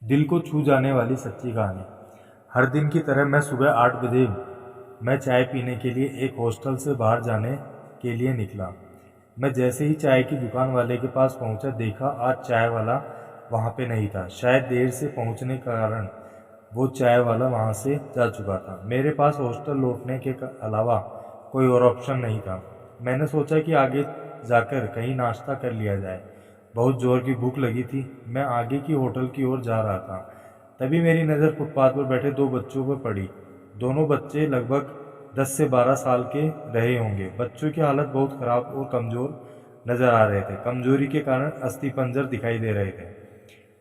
दिल को छू जाने वाली सच्ची कहानी। हर दिन की तरह मैं सुबह 8 बजे मैं चाय पीने के लिए एक हॉस्टल से बाहर जाने के लिए निकला। मैं जैसे ही चाय की दुकान वाले के पास पहुंचा, देखा आज चाय वाला वहां पे नहीं था। शायद देर से पहुंचने के कारण वो चाय वाला वहां से जा चुका था। मेरे पास हॉस्टल लौटने के अलावा कोई और ऑप्शन नहीं था। मैंने सोचा कि आगे जाकर कहीं नाश्ता कर लिया जाए। बहुत जोर की भूख लगी थी। मैं आगे की होटल की ओर जा रहा था, तभी मेरी नज़र फुटपाथ पर बैठे दो बच्चों पर पड़ी। दोनों बच्चे लगभग 10 से 12 साल के रहे होंगे। बच्चों की हालत बहुत खराब और कमज़ोर नज़र आ रहे थे। कमजोरी के कारण अस्थिपंजर दिखाई दे रहे थे।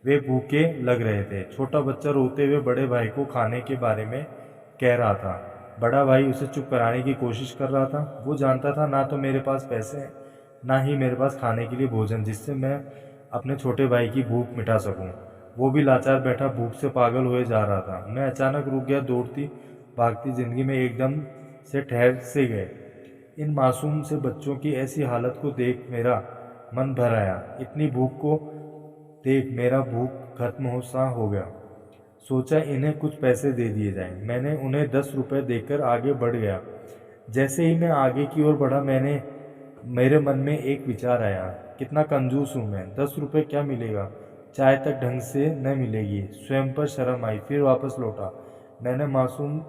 वे भूखे लग रहे थे। छोटा बच्चा रोते हुए बड़े भाई को खाने के बारे में कह रहा था। बड़ा भाई उसे चुप कराने की कोशिश कर रहा था। वो जानता था ना तो मेरे पास पैसे हैं, ना ही मेरे पास खाने के लिए भोजन जिससे मैं अपने छोटे भाई की भूख मिटा सकूं। वो भी लाचार बैठा भूख से पागल हुए जा रहा था। मैं अचानक रुक गया। दौड़ती भागती जिंदगी में एकदम से ठहर से गए। इन मासूम से बच्चों की ऐसी हालत को देख मेरा मन भर आया। इतनी भूख को देख मेरा भूख खत्म हो सा हो गया। सोचा इन्हें कुछ पैसे दे दिए जाएं। मैंने उन्हें 10 रुपए देकर आगे बढ़ गया। जैसे ही मैं आगे की ओर बढ़ा, मेरे मन में एक विचार आया, कितना कंजूस हूँ मैं। 10 रुपए क्या मिलेगा, चाय तक ढंग से न मिलेगी। स्वयं पर शर्म आई, फिर वापस लौटा। मैंने मासूम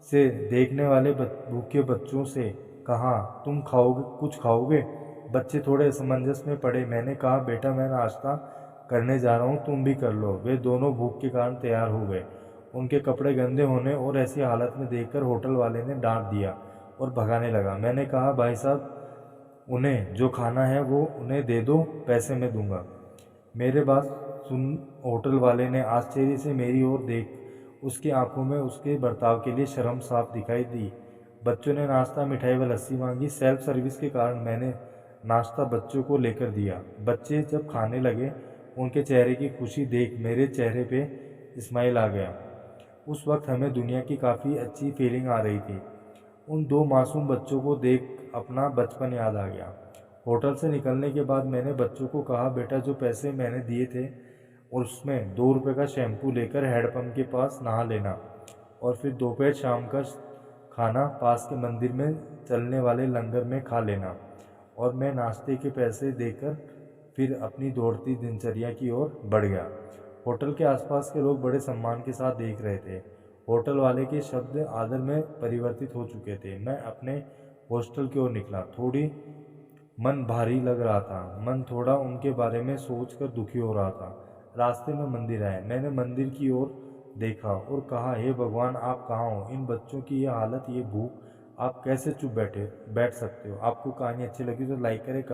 से देखने वाले भूखे बच्चों से कहा, तुम खाओगे, कुछ खाओगे? बच्चे थोड़े असमंजस में पड़े। मैंने कहा, बेटा मैं नाश्ता करने जा रहा हूँ, तुम भी कर लो। वे दोनों भूख के कारण तैयार हो गए। उनके कपड़े गंदे होने और ऐसी हालत में देखकर होटल वाले ने डांट दिया और भगाने लगा। मैंने कहा, भाई साहब, उन्हें जो खाना है वो उन्हें दे दो, पैसे मैं दूंगा। मेरे बात सुन होटल वाले ने आश्चर्य से मेरी ओर देख, उसकी आंखों में उसके बर्ताव के लिए शर्म साफ दिखाई दी। बच्चों ने नाश्ता, मिठाई व लस्सी मांगी। सेल्फ सर्विस के कारण मैंने नाश्ता बच्चों को लेकर दिया। बच्चे जब खाने लगे, उनके चेहरे की खुशी देख मेरे चेहरे पे स्माइल आ गया। उस वक्त हमें दुनिया की काफ़ी अच्छी फीलिंग आ रही थी। उन दो मासूम बच्चों को देख अपना बचपन याद आ गया। होटल से निकलने के बाद मैंने बच्चों को कहा, बेटा जो पैसे मैंने दिए थे और उसमें 2 रुपए का शैम्पू लेकर हैंडपम्प के पास नहा लेना, और फिर दोपहर शाम का खाना पास के मंदिर में चलने वाले लंगर में खा लेना। और मैं नाश्ते के पैसे देकर फिर अपनी दौड़ती दिनचर्या की ओर बढ़ गया। होटल के आसपास के लोग बड़े सम्मान के साथ देख रहे थे। होटल वाले के शब्द आदर में परिवर्तित हो चुके थे। मैं अपने हॉस्टल की ओर निकला। थोड़ी मन भारी लग रहा था। मन थोड़ा उनके बारे में सोचकर दुखी हो रहा था। रास्ते में मंदिर आए। मैंने मंदिर की ओर देखा और कहा, हे भगवान, आप कहाँ हो? इन बच्चों की ये हालत, ये भूख, आप कैसे चुप बैठ सकते हो? आपको कहानी अच्छी लगी तो लाइक करें।